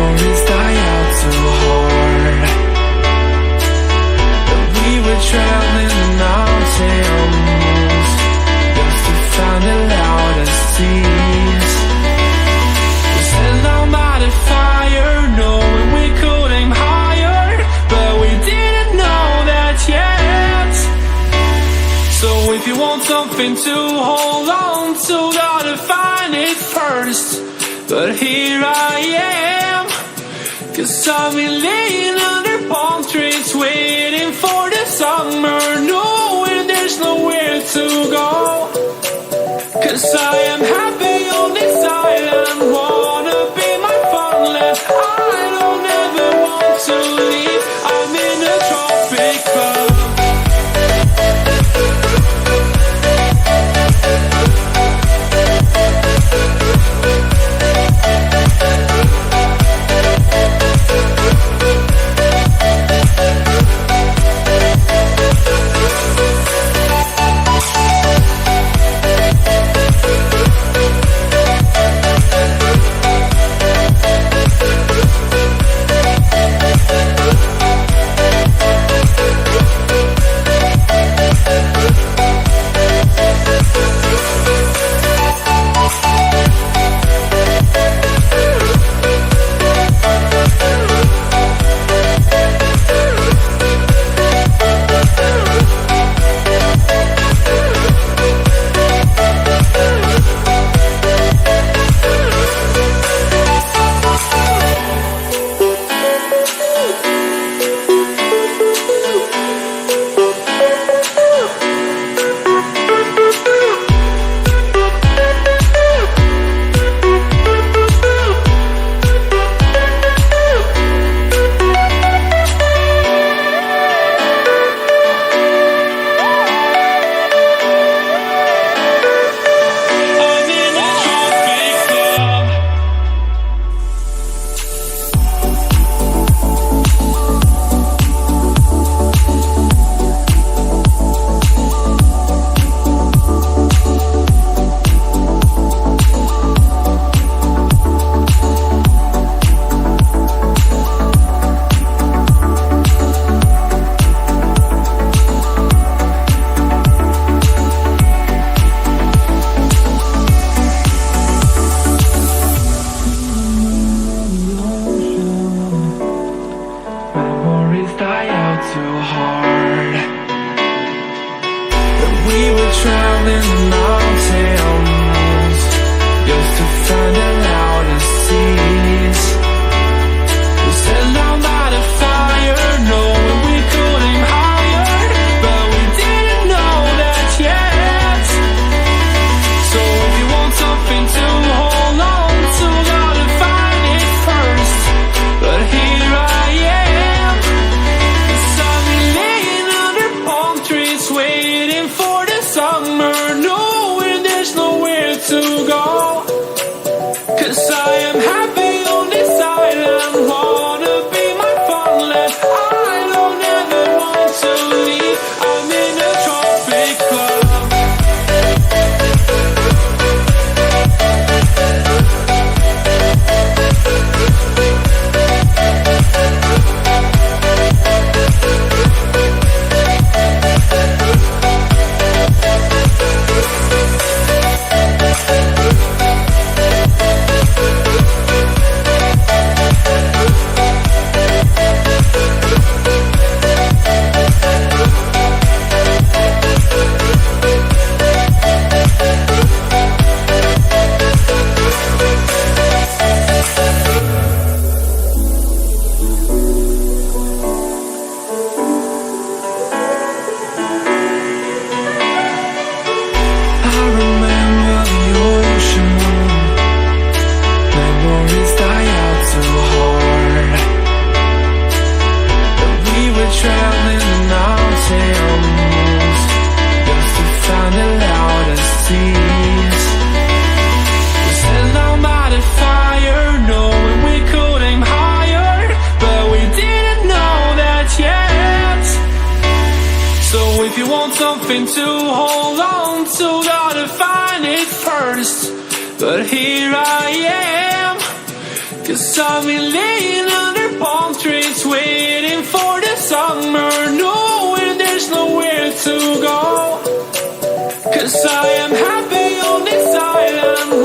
memories die out too hard. And we were traveling the mountains just to find the loudest seas. We set down by the fire, knowing we could aim higher, but we didn't know that yet. So if you want something to hold on to, gotta find it first. But here I am, 'cause I've been laying under palm trees, waiting for the summer, knowing there's nowhere to go. 'Cause I am happy on this island, wanna be my farmland. I don't ever want to leave, I'm in a tropic club. something to hold on to, gotta find it first. But here I am, 'Cause I've been laying under palm trees, waiting for the summer, knowing there's nowhere to go. 'Cause I am happy on this island.